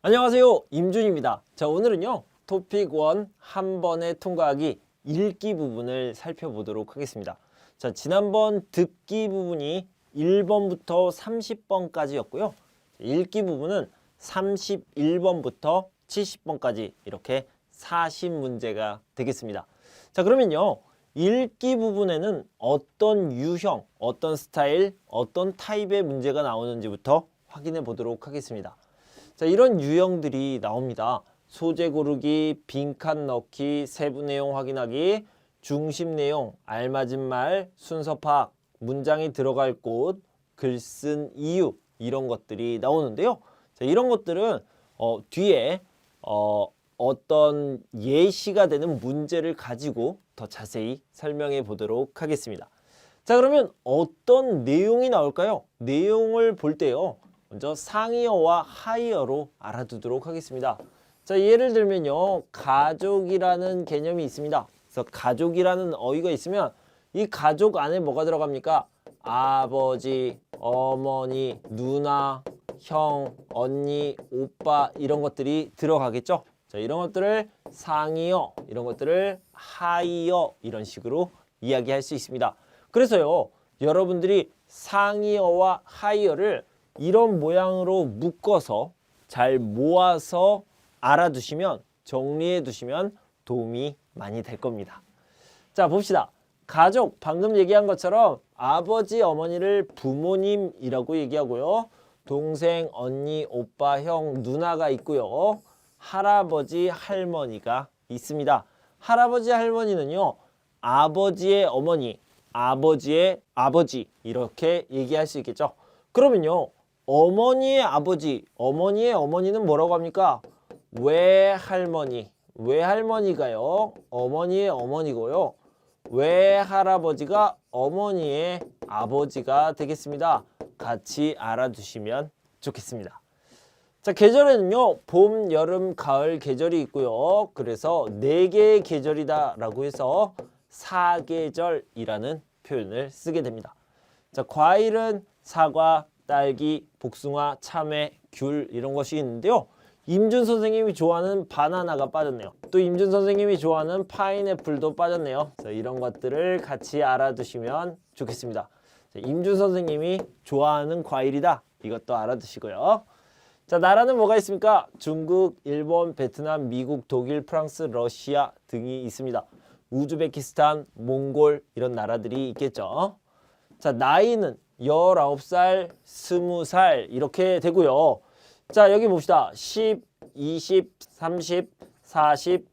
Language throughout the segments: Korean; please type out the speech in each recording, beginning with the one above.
안녕하세요, 임준입니다. 자, 오늘은요 토픽 1 한 번에 통과하기 읽기 부분을 살펴보도록 하겠습니다. 자, 지난번 듣기 부분이 1번부터 30번까지였고요 읽기 부분은 31번부터 70번까지 이렇게 40문제가 되겠습니다. 자, 그러면요 읽기 부분에는 어떤 유형, 어떤 스타일, 어떤 타입의 문제가 나오는지부터 확인해 보도록 하겠습니다. 자, 이런 유형들이 나옵니다. 소재 고르기, 빈칸 넣기, 세부 내용 확인하기, 중심 내용, 알맞은 말, 순서 파악, 문장이 들어갈 곳, 글 쓴 이유 이런 것들이 나오는데요. 자, 이런 것들은 뒤에 어떤 예시가 되는 문제를 가지고 더 자세히 설명해 보도록 하겠습니다. 자, 그러면 어떤 내용이 나올까요? 내용을 볼 때요. 먼저 상이어와 하이어로 알아두도록 하겠습니다. 자, 예를 들면요. 가족이라는 개념이 있습니다. 그래서 가족이라는 어휘가 있으면 이 가족 안에 뭐가 들어갑니까? 아버지, 어머니, 누나, 형, 언니, 오빠 이런 것들이 들어가겠죠. 자, 이런 것들을 상이어, 이런 것들을 하이어 이런 식으로 이야기할 수 있습니다. 그래서요. 여러분들이 상이어와 하이어를 이런 모양으로 묶어서 잘 모아서 알아두시면, 정리해 두시면 도움이 많이 될 겁니다. 자, 봅시다. 가족, 방금 얘기한 것처럼 아버지, 어머니를 부모님이라고 얘기하고요. 동생, 언니, 오빠, 형, 누나가 있고요. 할아버지, 할머니가 있습니다. 할아버지, 할머니는요. 아버지의 어머니, 아버지의 아버지 이렇게 얘기할 수 있겠죠. 그러면요. 어머니의 아버지, 어머니의 어머니는 뭐라고 합니까? 외할머니, 외할머니가요. 어머니의 어머니고요. 외할아버지가 어머니의 아버지가 되겠습니다. 같이 알아두시면 좋겠습니다. 자, 계절에는요. 봄, 여름, 가을 계절이 있고요. 그래서 4개의 계절이다 라고 해서 사계절이라는 표현을 쓰게 됩니다. 자, 과일은 사과, 딸기, 복숭아, 참외, 귤 이런 것이 있는데요. 임준 선생님이 좋아하는 바나나가 빠졌네요. 또 임준 선생님이 좋아하는 파인애플도 빠졌네요. 그래서 이런 것들을 같이 알아두시면 좋겠습니다. 자, 임준 선생님이 좋아하는 과일이다. 이것도 알아두시고요. 자, 나라는 뭐가 있습니까? 중국, 일본, 베트남, 미국, 독일, 프랑스, 러시아 등이 있습니다. 우즈베키스탄, 몽골 이런 나라들이 있겠죠. 자, 나이는 19살, 20살 이렇게 되고요. 자, 여기 봅시다. 10, 20, 30, 40,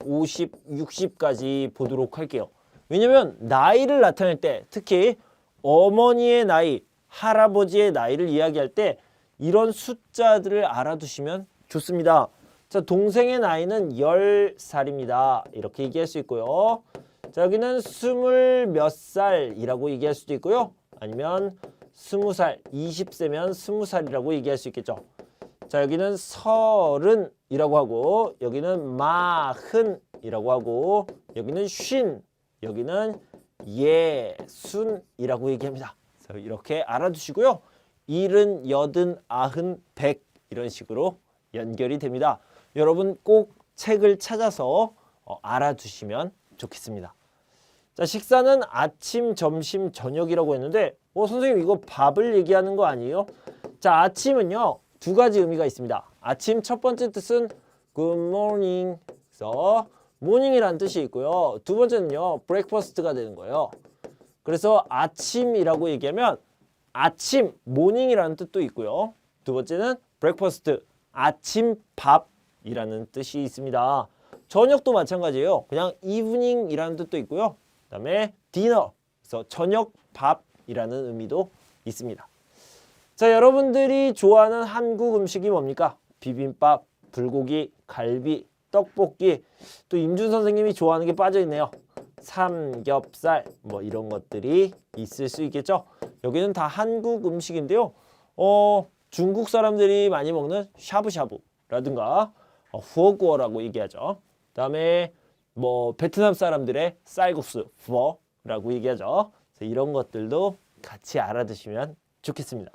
50, 60까지 보도록 할게요. 왜냐면 나이를 나타낼 때 특히 어머니의 나이, 할아버지의 나이를 이야기할 때 이런 숫자들을 알아두시면 좋습니다. 자, 동생의 나이는 10살입니다. 이렇게 얘기할 수 있고요. 자, 여기는 20 몇 살이라고 얘기할 수도 있고요. 아니면 20살, 20세면 20살이라고 얘기할 수 있겠죠. 자, 여기는 30이라고 하고, 여기는 40이라고 하고, 여기는 50, 여기는 60이라고 얘기합니다. 그래서 이렇게 알아두시고요. 70, 80, 90, 100 이런 식으로 연결이 됩니다. 여러분 꼭 책을 찾아서 알아두시면 좋겠습니다. 자, 식사는 아침, 점심, 저녁이라고 했는데 선생님 이거 밥을 얘기하는 거 아니에요? 자, 아침은요 2가지 의미가 있습니다. 아침 첫 번째 뜻은 good morning, 그래서 morning이라는 뜻이 있고요. 두 번째는요 breakfast가 되는 거예요. 그래서 아침이라고 얘기하면 아침, morning이라는 뜻도 있고요. 두 번째는 breakfast, 아침밥이라는 뜻이 있습니다. 저녁도 마찬가지예요. 그냥 evening이라는 뜻도 있고요. 그 다음에 dinner, 그래서 저녁 밥이라는 의미도 있습니다. 자, 여러분들이 좋아하는 한국 음식이 뭡니까? 비빔밥, 불고기, 갈비, 떡볶이, 또 임준 선생님이 좋아하는 게 빠져있네요. 삼겹살, 뭐 이런 것들이 있을 수 있겠죠. 여기는 다 한국 음식인데요. 중국 사람들이 많이 먹는 샤브샤브라든가 후어구어라고 얘기하죠. 그 다음에 뭐 베트남 사람들의 쌀국수, 퍼라고 얘기하죠. 그래서 이런 것들도 같이 알아두시면 좋겠습니다.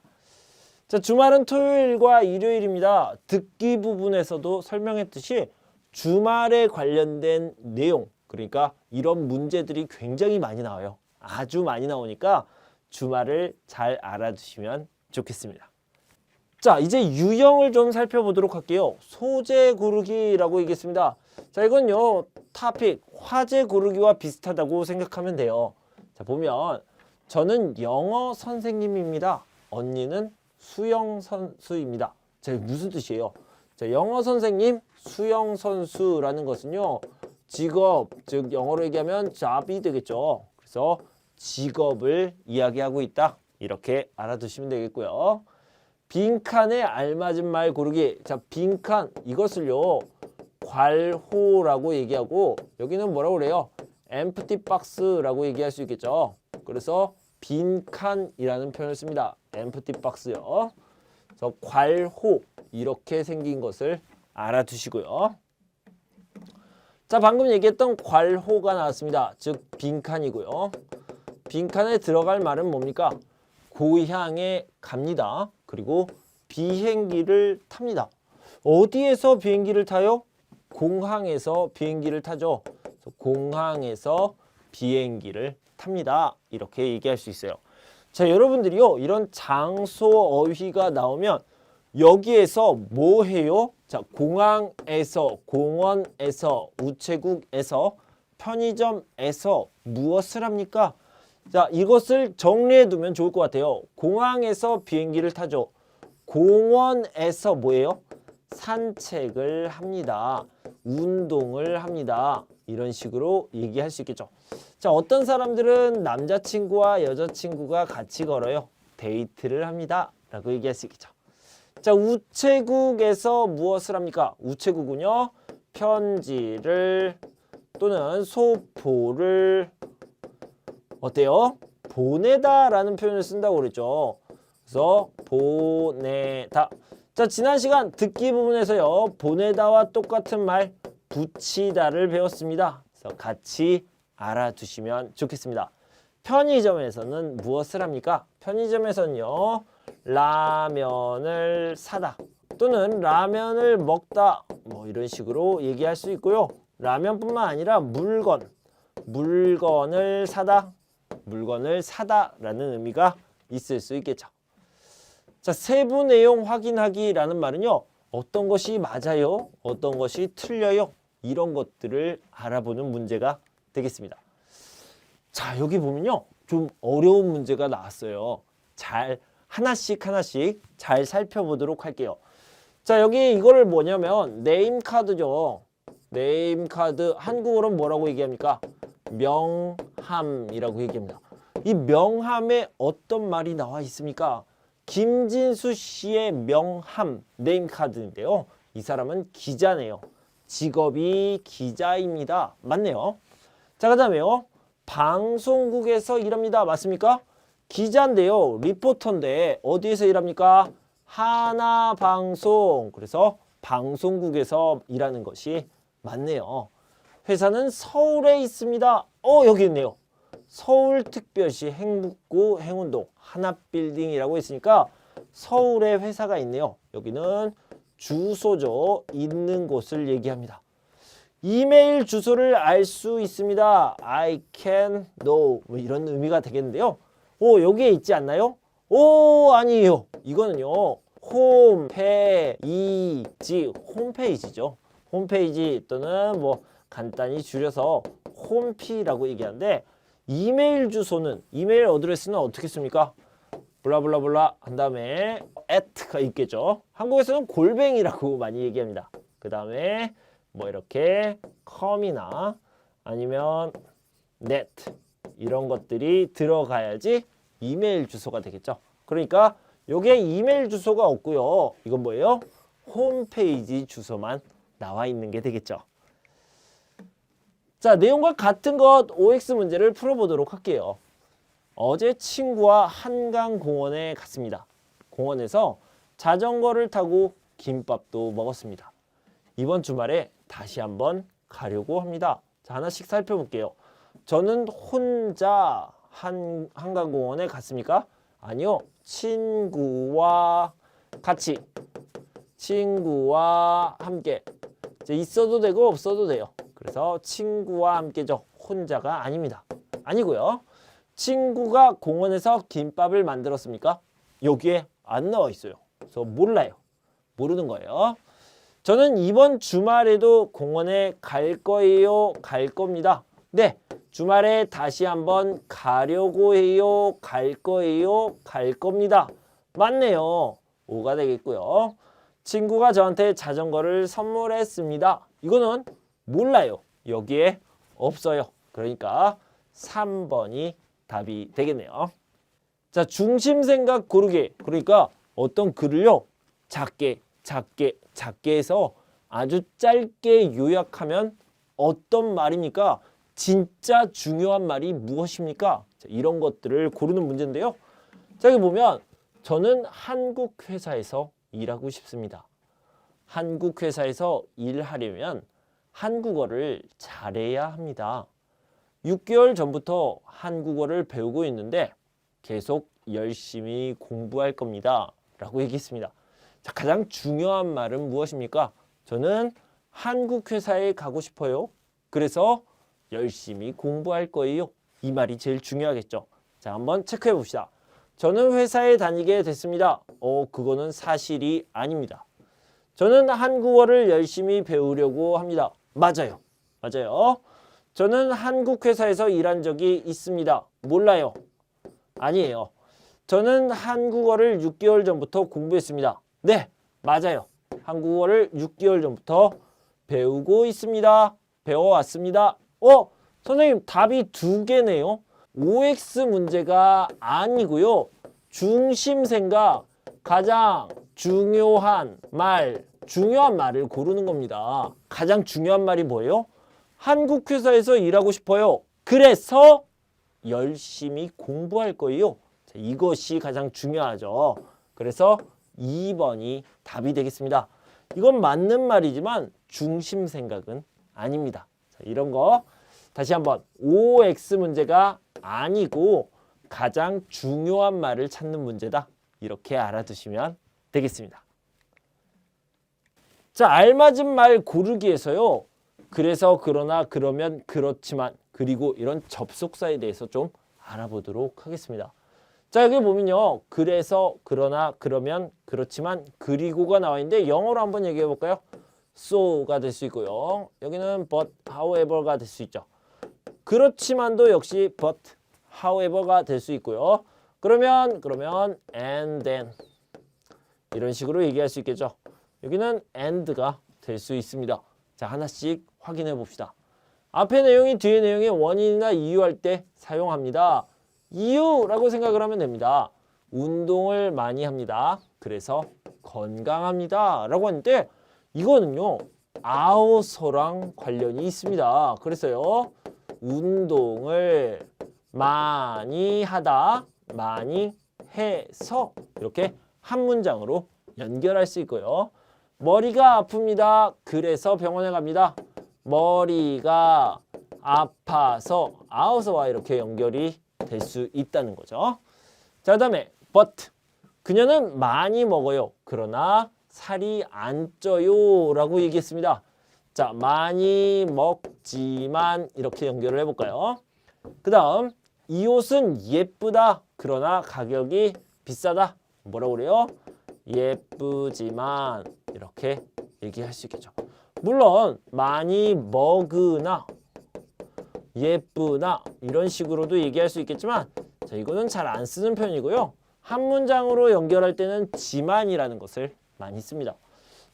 자, 주말은 토요일과 일요일입니다. 듣기 부분에서도 설명했듯이 주말에 관련된 내용, 그러니까 이런 문제들이 굉장히 많이 나와요. 아주 많이 나오니까 주말을 잘 알아두시면 좋겠습니다. 자, 이제 유형을 좀 살펴보도록 할게요. 소재 고르기라고 얘기했습니다. 자, 이건요, 토픽, 화제 고르기와 비슷하다고 생각하면 돼요. 자, 보면 저는 영어 선생님입니다. 언니는 수영 선수입니다. 자, 무슨 뜻이에요? 자, 영어 선생님, 수영 선수라는 것은요, 직업, 즉 영어로 얘기하면 job이 되겠죠. 그래서 직업을 이야기하고 있다. 이렇게 알아두시면 되겠고요. 빈칸에 알맞은 말 고르기. 자, 빈칸 이것을요, 괄호라고 얘기하고 여기는 뭐라고 그래요? empty box라고 얘기할 수 있겠죠. 그래서 빈칸이라는 표현을 씁니다. empty box요. 그래서 괄호 이렇게 생긴 것을 알아두시고요. 자, 방금 얘기했던 괄호가 나왔습니다. 즉 빈칸이고요. 빈칸에 들어갈 말은 뭡니까? 고향에 갑니다. 그리고 비행기를 탑니다. 어디에서 비행기를 타요? 공항에서 비행기를 타죠. 그래서 공항에서 비행기를 탑니다. 이렇게 얘기할 수 있어요. 자, 여러분들이요, 이런 장소 어휘가 나오면 여기에서 뭐 해요? 자, 공항에서, 공원에서, 우체국에서, 편의점에서 무엇을 합니까? 자, 이것을 정리해 두면 좋을 것 같아요. 공항에서 비행기를 타죠. 공원에서 뭐예요? 산책을 합니다. 운동을 합니다. 이런 식으로 얘기할 수 있겠죠. 자, 어떤 사람들은 남자친구와 여자친구가 같이 걸어요. 데이트를 합니다. 라고 얘기할 수 있겠죠. 자, 우체국에서 무엇을 합니까? 우체국은요, 편지를 또는 소포를 어때요? 보내다 라는 표현을 쓴다고 그랬죠. 그래서 보내다. 자, 지난 시간 듣기 부분에서요, 보내다와 똑같은 말 붙이다를 배웠습니다. 그래서 같이 알아두시면 좋겠습니다. 편의점에서는 무엇을 합니까? 편의점에서는요, 라면을 사다 또는 라면을 먹다 뭐 이런 식으로 얘기할 수 있고요. 라면뿐만 아니라 물건을 사다, 물건을 사다라는 의미가 있을 수 있겠죠. 자, 세부 내용 확인하기라는 말은요, 어떤 것이 맞아요, 어떤 것이 틀려요, 이런 것들을 알아보는 문제가 되겠습니다. 자, 여기 보면요, 좀 어려운 문제가 나왔어요. 잘 하나씩 잘 살펴보도록 할게요. 자, 여기 이거를 뭐냐면 네임카드죠. 네임카드, 한국어로는 뭐라고 얘기합니까? 명함이라고 얘기합니다. 이 명함에 어떤 말이 나와 있습니까? 김진수 씨의 명함, 네임카드인데요. 이 사람은 기자네요. 직업이 기자입니다. 맞네요. 자, 그 다음에요, 방송국에서 일합니다. 맞습니까? 기자인데요. 리포터인데 어디에서 일합니까? 하나방송. 그래서 방송국에서 일하는 것이 맞네요. 회사는 서울에 있습니다. 여기 있네요. 서울특별시 행북구 행운동 하나빌딩이라고 했으니까 서울에 회사가 있네요. 여기는 주소죠. 있는 곳을 얘기합니다. 이메일 주소를 알 수 있습니다. I can know 뭐 이런 의미가 되겠는데요. 여기에 있지 않나요? 아니에요. 이거는요, 홈페이지죠. 홈페이지 또는 뭐 간단히 줄여서 홈피라고 얘기하는데, 이메일 주소는, 이메일 어드레스는 어떻게 씁니까? 블라블라블라 한 다음에 at가 있겠죠. 한국에서는 골뱅이라고 많이 얘기합니다. 그 다음에 뭐 이렇게 com이나 아니면 net 이런 것들이 들어가야지 이메일 주소가 되겠죠. 그러니까 요게 이메일 주소가 없고요. 이건 뭐예요? 홈페이지 주소만 나와 있는 게 되겠죠. 자, 내용과 같은 것 OX 문제를 풀어보도록 할게요. 어제 친구와 한강공원에 갔습니다. 공원에서 자전거를 타고 김밥도 먹었습니다. 이번 주말에 다시 한번 가려고 합니다. 자, 하나씩 살펴볼게요. 저는 혼자 한강공원에 갔습니까? 아니요. 친구와 같이 친구와 함께 이제 있어도 되고 없어도 돼요. 그래서 친구와 함께죠. 혼자가 아닙니다. 아니고요. 친구가 공원에서 김밥을 만들었습니까? 여기에 안 나와 있어요. 그래서 몰라요. 모르는 거예요. 저는 이번 주말에도 공원에 갈 거예요. 갈 겁니다. 네, 주말에 다시 한번 가려고 해요. 갈 거예요. 갈 겁니다. 맞네요. 5가 되겠고요. 친구가 저한테 자전거를 선물했습니다. 이거는 몰라요. 여기에 없어요. 그러니까 3번이 답이 되겠네요. 자, 중심 생각 고르기. 그러니까 어떤 글을요. 작게 해서 아주 짧게 요약하면 어떤 말입니까? 진짜 중요한 말이 무엇입니까? 자, 이런 것들을 고르는 문제인데요. 자, 여기 보면 저는 한국 회사에서 일하고 싶습니다. 한국 회사에서 일하려면 한국어를 잘해야 합니다. 6개월 전부터 한국어를 배우고 있는데 계속 열심히 공부할 겁니다. 라고 얘기했습니다. 자, 가장 중요한 말은 무엇입니까? 저는 한국 회사에 가고 싶어요. 그래서 열심히 공부할 거예요. 이 말이 제일 중요하겠죠. 자, 한번 체크해 봅시다. 저는 회사에 다니게 됐습니다. 그거는 사실이 아닙니다. 저는 한국어를 열심히 배우려고 합니다. 맞아요. 맞아요. 저는 한국 회사에서 일한 적이 있습니다. 몰라요. 아니에요. 저는 한국어를 6개월 전부터 공부했습니다. 네, 맞아요. 한국어를 6개월 전부터 배우고 있습니다. 배워왔습니다. 선생님 답이 2개네요. OX 문제가 아니고요. 중심생각, 가장 중요한 말을 고르는 겁니다. 가장 중요한 말이 뭐예요? 한국 회사에서 일하고 싶어요. 그래서 열심히 공부할 거예요. 자, 이것이 가장 중요하죠. 그래서 2번이 답이 되겠습니다. 이건 맞는 말이지만 중심 생각은 아닙니다. 자, 이런 거 다시 한번 OX 문제가 아니고 가장 중요한 말을 찾는 문제다. 이렇게 알아두시면 되겠습니다. 자, 알맞은 말 고르기에서요. 그래서, 그러나, 그러면, 그렇지만, 그리고 이런 접속사에 대해서 좀 알아보도록 하겠습니다. 자, 여기 보면요. 그래서, 그러나, 그러면, 그렇지만, 그리고가 나와 있는데 영어로 한번 얘기해 볼까요? so가 될 수 있고요. 여기는 but, however가 될 수 있죠. 그렇지만도 역시 but, however가 될 수 있고요. 그러면 and then 이런 식으로 얘기할 수 있겠죠. 여기는 and가 될 수 있습니다. 자, 하나씩 확인해 봅시다. 앞에 내용이 뒤에 내용의 원인이나 이유할 때 사용합니다. 이유라고 생각을 하면 됩니다. 운동을 많이 합니다. 그래서 건강합니다. 라고 하는데 이거는요. 아우서랑 관련이 있습니다. 그래서요. 운동을 많이 하다, 많이 해서 이렇게 한 문장으로 연결할 수 있고요. 머리가 아픕니다. 그래서 병원에 갑니다. 머리가 아파서 아우서와 이렇게 연결이 될 수 있다는 거죠. 자, 그다음에 but 그녀는 많이 먹어요. 그러나 살이 안 쪄요 라고 얘기했습니다. 자, 많이 먹지만 이렇게 연결을 해볼까요? 그 다음 이 옷은 예쁘다. 그러나 가격이 비싸다. 뭐라고 그래요? 예쁘지만 이렇게 얘기할 수 있겠죠. 물론 많이 먹으나 예쁘나 이런 식으로도 얘기할 수 있겠지만 자, 이거는 잘 안 쓰는 편이고요. 한 문장으로 연결할 때는 지만이라는 것을 많이 씁니다.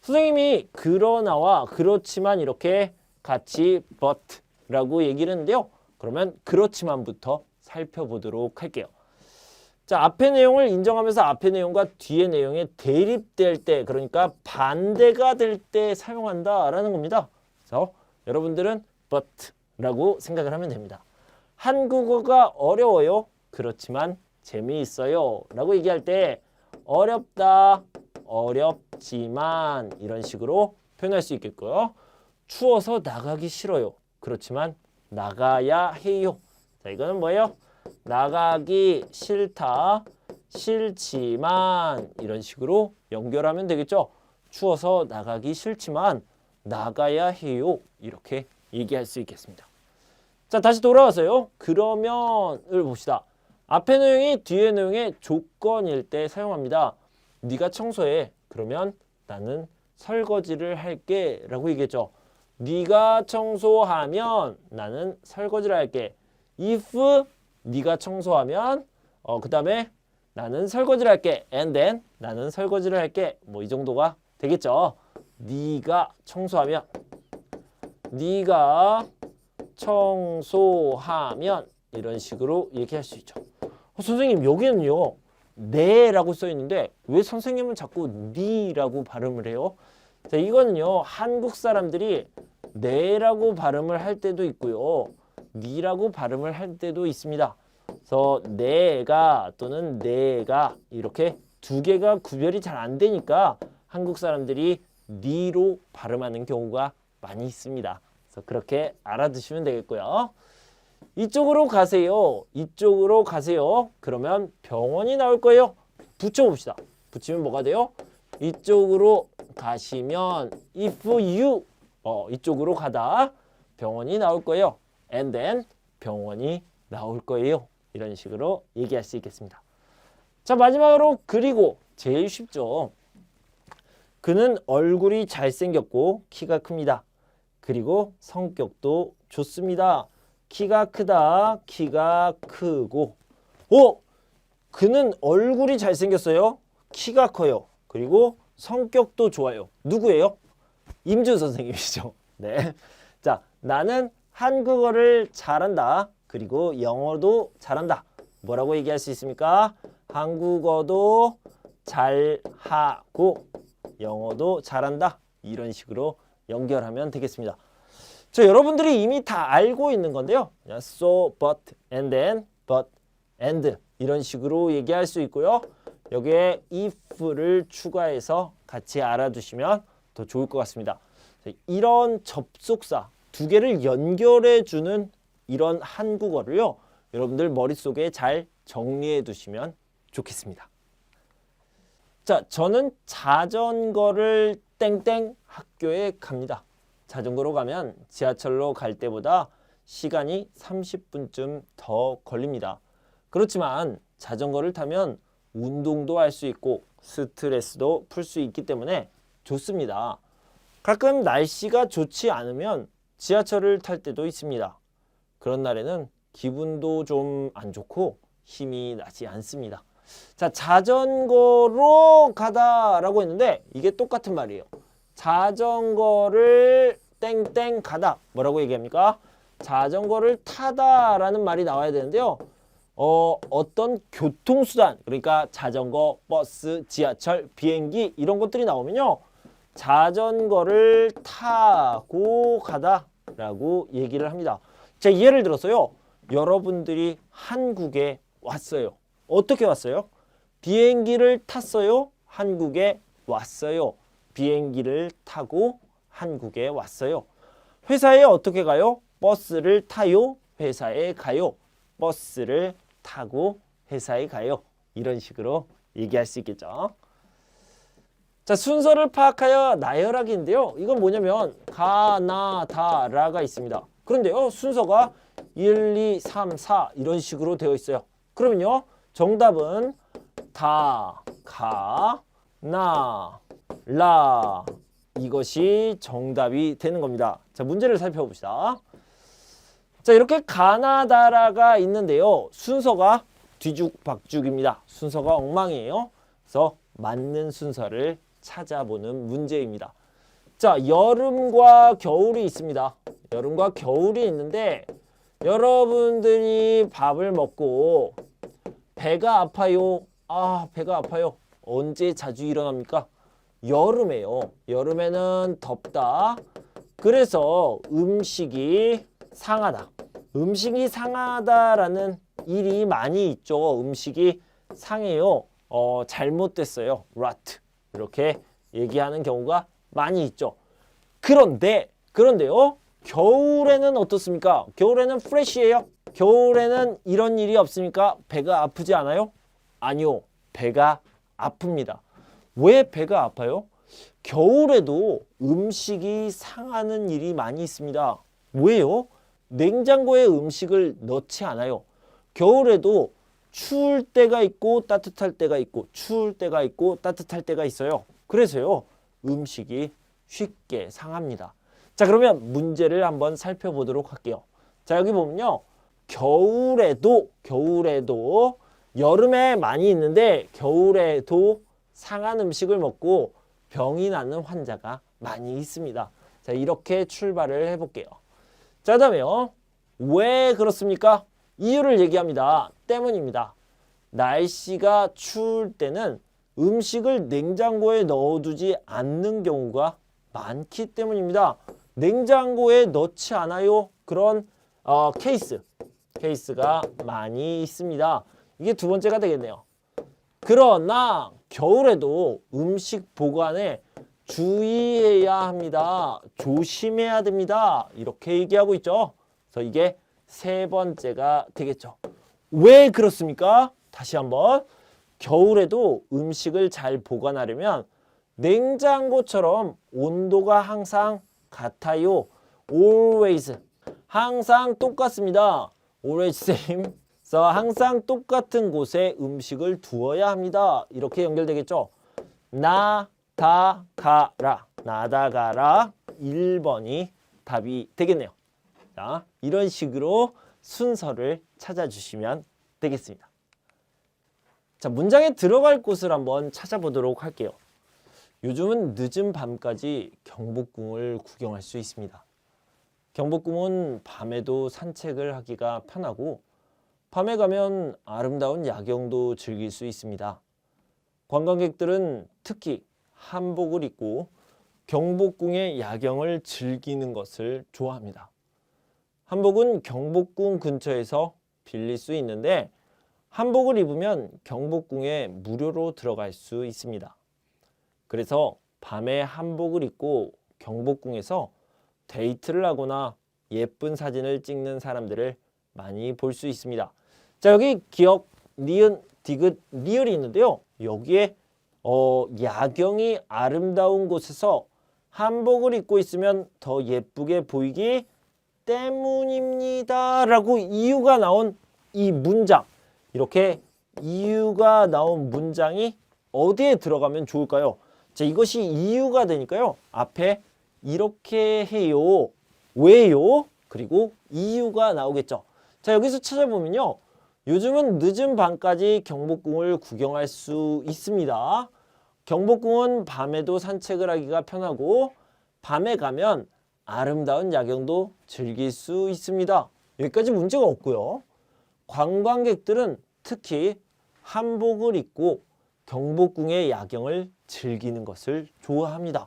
선생님이 그러나와 그렇지만 이렇게 같이 but라고 얘기를 했는데요. 그러면 그렇지만부터 살펴보도록 할게요. 자, 앞의 내용을 인정하면서 앞의 내용과 뒤의 내용에 대립될 때, 그러니까 반대가 될 때 사용한다라는 겁니다. 그래서 여러분들은 but라고 생각을 하면 됩니다. 한국어가 어려워요. 그렇지만 재미있어요. 라고 얘기할 때 어렵다, 어렵지만 이런 식으로 표현할 수 있겠고요. 추워서 나가기 싫어요. 그렇지만 나가야 해요. 자, 이거는 뭐예요? 나가기 싫다. 싫지만 이런 식으로 연결하면 되겠죠. 추워서 나가기 싫지만 나가야 해요. 이렇게 얘기할 수 있겠습니다. 자, 다시 돌아와서요. 그러면을 봅시다. 앞에 내용이 뒤에 내용의 조건일 때 사용합니다. 네가 청소해. 그러면 나는 설거지를 할게 라고 얘기했죠. 네가 청소하면 나는 설거지를 할게. if 네가 청소하면 그 다음에 나는 설거지를 할게. and then 나는 설거지를 할게. 뭐 이 정도가 되겠죠. 네가 청소하면 네가 청소하면 이런 식으로 얘기할 수 있죠. 선생님 여기는요. 네라고 써 있는데 왜 선생님은 자꾸 니라고 발음을 해요? 자, 이거는요. 한국 사람들이 네라고 발음을 할 때도 있고요. 니라고 발음을 할 때도 있습니다. 그래서 내가 또는 내가 이렇게 두 개가 구별이 잘 안 되니까 한국 사람들이 니로 발음하는 경우가 많이 있습니다. 그래서 그렇게 알아두시면 되겠고요. 이쪽으로 가세요. 이쪽으로 가세요. 그러면 병원이 나올 거예요. 붙여봅시다. 붙이면 뭐가 돼요? 이쪽으로 가시면 if you 이쪽으로 가다 병원이 나올 거예요. and then 병원이 나올 거예요. 이런 식으로 얘기할 수 있겠습니다. 자, 마지막으로 그리고 제일 쉽죠. 그는 얼굴이 잘생겼고 키가 큽니다. 그리고 성격도 좋습니다. 키가 크다, 키가 크고. 그는 얼굴이 잘생겼어요. 키가 커요. 그리고 성격도 좋아요. 누구예요? 임준 선생님이시죠. 네. 자, 나는 한국어를 잘한다. 그리고 영어도 잘한다. 뭐라고 얘기할 수 있습니까? 한국어도 잘하고 영어도 잘한다. 이런 식으로 연결하면 되겠습니다. 저 여러분들이 이미 다 알고 있는 건데요. so, but, and then, but, and 이런 식으로 얘기할 수 있고요. 여기에 if를 추가해서 같이 알아두시면 더 좋을 것 같습니다. 이런 접속사 두 개를 연결해 주는 이런 한국어를요. 여러분들 머릿속에 잘 정리해 두시면 좋겠습니다. 자, 저는 자전거를 땡땡 학교에 갑니다. 자전거로 가면 지하철로 갈 때보다 시간이 30분쯤 더 걸립니다. 그렇지만 자전거를 타면 운동도 할 수 있고 스트레스도 풀 수 있기 때문에 좋습니다. 가끔 날씨가 좋지 않으면 지하철을 탈 때도 있습니다. 그런 날에는 기분도 좀 안 좋고 힘이 나지 않습니다. 자, 자전거로 가다라고 했는데 이게 똑같은 말이에요. 자전거를 땡땡 가다. 뭐라고 얘기합니까? 자전거를 타다라는 말이 나와야 되는데요. 어떤 교통수단, 그러니까 자전거, 버스, 지하철, 비행기 이런 것들이 나오면요. 자전거를 타고 가다라고 얘기를 합니다. 자, 예를 들어서요. 여러분들이 한국에 왔어요. 어떻게 왔어요? 비행기를 탔어요. 한국에 왔어요. 비행기를 타고 한국에 왔어요. 회사에 어떻게 가요? 버스를 타요. 회사에 가요. 버스를 타고 회사에 가요. 이런 식으로 얘기할 수 있겠죠. 자, 순서를 파악하여 나열하기인데요. 이건 뭐냐면 가, 나, 다, 라가 있습니다. 그런데요. 순서가 1, 2, 3, 4 이런 식으로 되어 있어요. 그러면요. 정답은 다, 가, 나, 라 이것이 정답이 되는 겁니다. 자, 문제를 살펴봅시다. 자, 이렇게 가나다라가 있는데요. 순서가 뒤죽박죽입니다. 순서가 엉망이에요. 그래서 맞는 순서를 찾아보는 문제입니다. 자, 여름과 겨울이 있습니다. 여름과 겨울이 있는데 여러분들이 밥을 먹고 배가 아파요. 배가 아파요. 언제 자주 일어납니까? 여름에요. 여름에는 덥다. 그래서 음식이 상하다. 음식이 상하다라는 일이 많이 있죠. 음식이 상해요. 잘못됐어요. rot. 이렇게 얘기하는 경우가 많이 있죠. 그런데요. 겨울에는 어떻습니까? 겨울에는 fresh예요. 겨울에는 이런 일이 없습니까? 배가 아프지 않아요? 아니요. 배가 아픕니다. 왜 배가 아파요? 겨울에도 음식이 상하는 일이 많이 있습니다. 왜요? 냉장고에 음식을 넣지 않아요. 겨울에도 추울 때가 있고 따뜻할 때가 있고 추울 때가 있고 따뜻할 때가 있어요. 그래서요, 음식이 쉽게 상합니다. 자, 그러면 문제를 한번 살펴보도록 할게요. 자, 여기 보면요. 겨울에도 여름에 많이 있는데 겨울에도 상한 음식을 먹고 병이 나는 환자가 많이 있습니다. 자, 이렇게 출발을 해볼게요. 자, 그다음에요. 왜 그렇습니까? 이유를 얘기합니다. 때문입니다. 날씨가 추울 때는 음식을 냉장고에 넣어두지 않는 경우가 많기 때문입니다. 냉장고에 넣지 않아요. 그런 케이스가 많이 있습니다. 이게 두 번째가 되겠네요. 그러나 겨울에도 음식 보관에 주의해야 합니다. 조심해야 됩니다. 이렇게 얘기하고 있죠. 그래서 이게 세 번째가 되겠죠. 왜 그렇습니까? 다시 한번. 겨울에도 음식을 잘 보관하려면 냉장고처럼 온도가 항상 같아요. Always. 항상 똑같습니다. Always same. 그래서 항상 똑같은 곳에 음식을 두어야 합니다. 이렇게 연결되겠죠. 나다가라. 1번이 답이 되겠네요. 자, 이런 식으로 순서를 찾아주시면 되겠습니다. 자, 문장에 들어갈 곳을 한번 찾아보도록 할게요. 요즘은 늦은 밤까지 경복궁을 구경할 수 있습니다. 경복궁은 밤에도 산책을 하기가 편하고 밤에 가면 아름다운 야경도 즐길 수 있습니다. 관광객들은 특히 한복을 입고 경복궁의 야경을 즐기는 것을 좋아합니다. 한복은 경복궁 근처에서 빌릴 수 있는데 한복을 입으면 경복궁에 무료로 들어갈 수 있습니다. 그래서 밤에 한복을 입고 경복궁에서 데이트를 하거나 예쁜 사진을 찍는 사람들을 많이 볼 수 있습니다. 자, 여기 기역, 니은, 디귿, 리을이 있는데요. 여기에 야경이 아름다운 곳에서 한복을 입고 있으면 더 예쁘게 보이기 때문입니다. 라고 이유가 나온 이 문장. 이렇게 이유가 나온 문장이 어디에 들어가면 좋을까요? 자, 이것이 이유가 되니까요. 앞에 이렇게 해요. 왜요? 그리고 이유가 나오겠죠. 자, 여기서 찾아보면요. 요즘은 늦은 밤까지 경복궁을 구경할 수 있습니다. 경복궁은 밤에도 산책을 하기가 편하고 밤에 가면 아름다운 야경도 즐길 수 있습니다. 여기까지 문제가 없고요. 관광객들은 특히 한복을 입고 경복궁의 야경을 즐기는 것을 좋아합니다.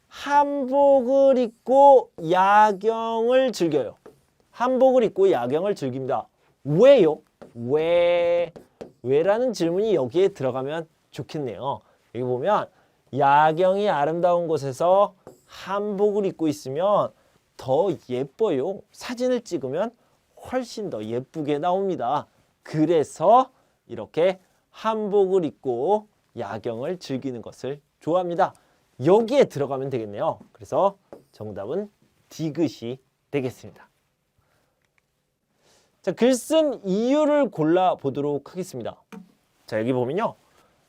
한복을 입고 야경을 즐겨요. 한복을 입고 야경을 즐깁니다. 왜요? 왜라는 질문이 여기에 들어가면 좋겠네요. 여기 보면 야경이 아름다운 곳에서 한복을 입고 있으면 더 예뻐요. 사진을 찍으면 훨씬 더 예쁘게 나옵니다. 그래서 이렇게 한복을 입고 야경을 즐기는 것을 좋아합니다. 여기에 들어가면 되겠네요. 그래서 정답은 디귿이 되겠습니다. 자, 글 쓴 이유를 골라보도록 하겠습니다. 자, 여기 보면요.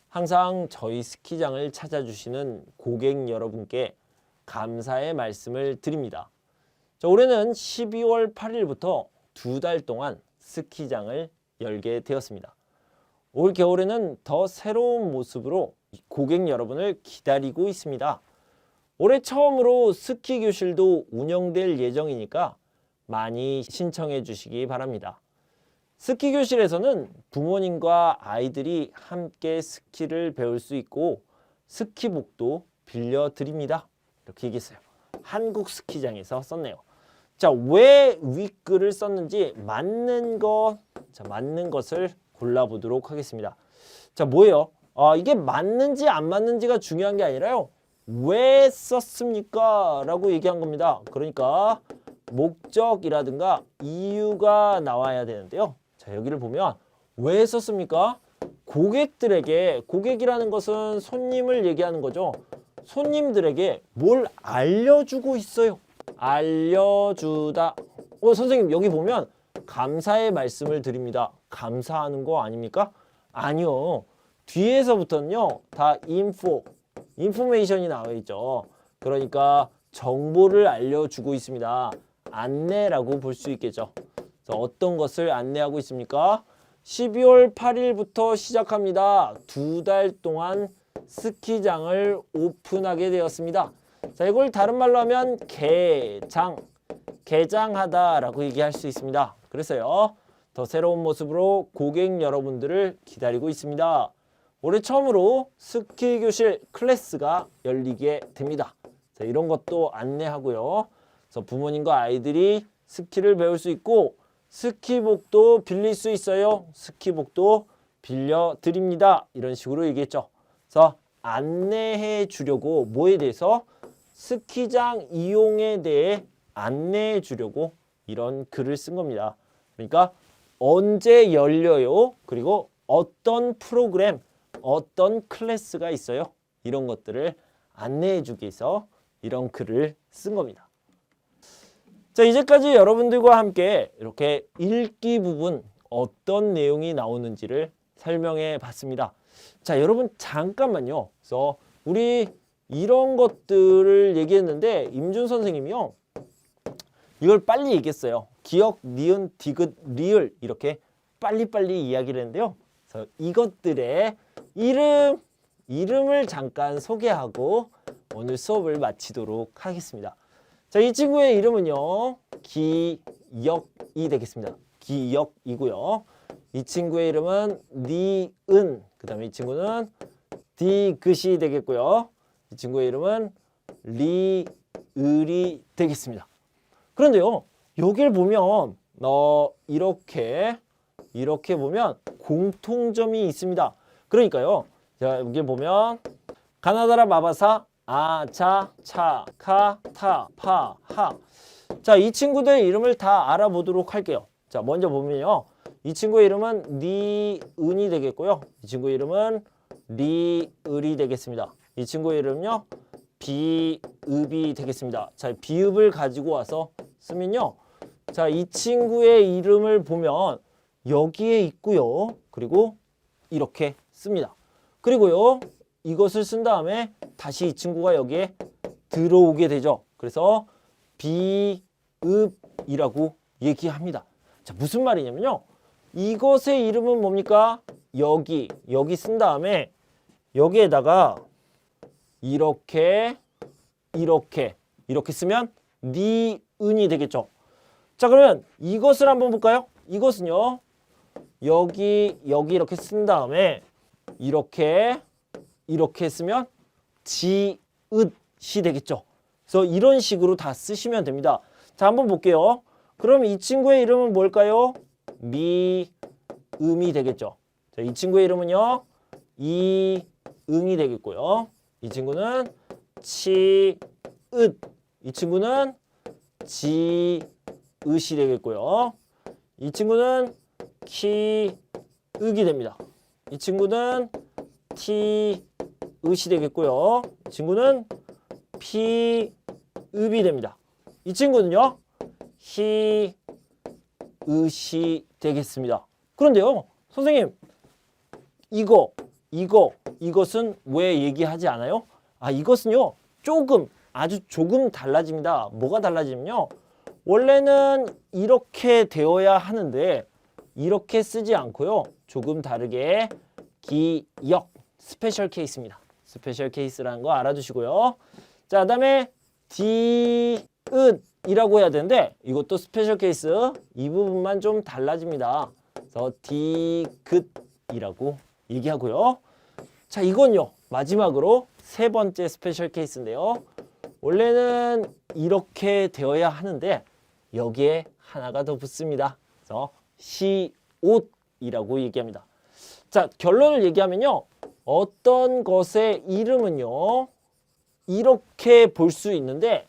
항상 저희 스키장을 찾아주시는 고객 여러분께 감사의 말씀을 드립니다. 자, 올해는 12월 8일부터 2달 동안 스키장을 열게 되었습니다. 올 겨울에는 더 새로운 모습으로 고객 여러분을 기다리고 있습니다. 올해 처음으로 스키 교실도 운영될 예정이니까 많이 신청해 주시기 바랍니다. 스키 교실에서는 부모님과 아이들이 함께 스키를 배울 수 있고 스키복도 빌려드립니다. 이렇게 얘기했어요. 한국 스키장에서 썼네요. 자, 왜 윗글을 썼는지 맞는 것을 골라보도록 하겠습니다. 자, 뭐예요? 이게 맞는지 안 맞는지가 중요한 게 아니라요. 왜 썼습니까? 라고 얘기한 겁니다. 그러니까 목적이라든가 이유가 나와야 되는데요. 자, 여기를 보면 왜 썼습니까? 고객이라는 것은 손님을 얘기하는 거죠. 손님들에게 뭘 알려주고 있어요. 알려주다. 선생님 여기 보면 감사의 말씀을 드립니다. 감사하는 거 아닙니까? 아니요. 뒤에서부터는요. 다 인포메이션이 나와 있죠. 그러니까 정보를 알려주고 있습니다. 안내라고 볼 수 있겠죠. 그래서 어떤 것을 안내하고 있습니까? 12월 8일부터 시작합니다. 2달 동안 스키장을 오픈하게 되었습니다. 자, 이걸 다른 말로 하면 개장하다라고 얘기할 수 있습니다. 그래서요. 더 새로운 모습으로 고객 여러분들을 기다리고 있습니다. 올해 처음으로 스키 교실 클래스가 열리게 됩니다. 자, 이런 것도 안내하고요. 그래서 부모님과 아이들이 스키를 배울 수 있고 스키복도 빌릴 수 있어요. 스키복도 빌려드립니다. 이런 식으로 얘기했죠. 그래서 안내해 주려고 뭐에 대해서? 스키장 이용에 대해 안내해 주려고 이런 글을 쓴 겁니다. 그러니까 언제 열려요? 그리고 어떤 프로그램, 어떤 클래스가 있어요? 이런 것들을 안내해 주기 위해서 이런 글을 쓴 겁니다. 자, 이제까지 여러분들과 함께 이렇게 읽기 부분 어떤 내용이 나오는지를 설명해 봤습니다. 자, 여러분 잠깐만요. 그래서 우리 이런 것들을 얘기했는데 임준 선생님이요. 이걸 빨리 얘기했어요. 기역, 니은, 디귿, 리을 이렇게 빨리빨리 이야기를 했는데요. 그래서 이것들의 이름을 잠깐 소개하고 오늘 수업을 마치도록 하겠습니다. 자, 이 친구의 이름은요. 기역이 되겠습니다. 기역이고요. 이 친구의 이름은 니은, 그 다음에 이 친구는 디귿이 되겠고요. 이 친구의 이름은 리을이 되겠습니다. 그런데요. 여기를 보면 이렇게 보면 공통점이 있습니다. 그러니까요. 자, 여기 보면 가나다라 마바사 아차 차카 타 파 하. 자, 이 친구들 이름을 다 알아보도록 할게요. 자, 먼저 보면요. 이 친구의 이름은 니은이 되겠고요. 이 친구의 이름은 리을이 되겠습니다. 이 친구의 이름은요. 비읍이 되겠습니다. 자, 비읍을 가지고 와서 쓰면요. 자, 이 친구의 이름을 보면 여기에 있고요. 그리고 이렇게 씁니다. 그리고요. 이것을 쓴 다음에 다시 이 친구가 여기에 들어오게 되죠. 그래서 비읍이라고 얘기합니다. 자, 무슨 말이냐면요. 이것의 이름은 뭡니까? 여기 쓴 다음에 여기에다가 이렇게 쓰면 니은이 되겠죠. 자, 그러면 이것을 한번 볼까요? 이것은요. 여기 이렇게 쓴 다음에 이렇게 쓰면 지읒이 되겠죠. 그래서 이런 식으로 다 쓰시면 됩니다. 자, 한번 볼게요. 그럼 이 친구의 이름은 뭘까요? 미음이 되겠죠. 자, 이 친구의 이름은요. 이응이 되겠고요. 이 친구는 치읒, 이 친구는 지읒이 되겠고요. 이 친구는 키읒이 됩니다. 이 친구는 티읒이 되겠고요. 이 친구는 피읒이 됩니다. 이 친구는요. 히읒이 되겠습니다. 그런데요. 선생님, 이것은 왜 얘기하지 않아요? 이것은요. 아주 조금 달라집니다. 뭐가 달라지면요. 원래는 이렇게 되어야 하는데 이렇게 쓰지 않고요. 조금 다르게 기역, 스페셜 케이스입니다. 스페셜 케이스라는 거 알아두시고요. 자, 그다음에 디귿이라고 해야 되는데 이것도 스페셜 케이스 이 부분만 좀 달라집니다. 그래서 디귿이라고 얘기하고요. 자, 이건요. 마지막으로 세 번째 스페셜 케이스인데요. 원래는 이렇게 되어야 하는데 여기에 하나가 더 붙습니다. 그래서 시옷이라고 얘기합니다. 자, 결론을 얘기하면요. 어떤 것의 이름은요. 이렇게 볼 수 있는데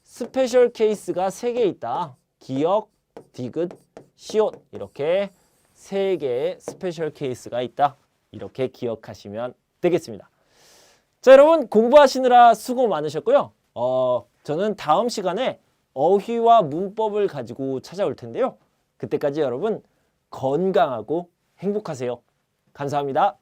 스페셜 케이스가 3개 있다. 기역, 디귿, 시옷 이렇게 3개의 스페셜 케이스가 있다. 이렇게 기억하시면 되겠습니다. 자, 여러분 공부하시느라 수고 많으셨고요. 저는 다음 시간에 어휘와 문법을 가지고 찾아올 텐데요. 그때까지 여러분 건강하고 행복하세요. 감사합니다.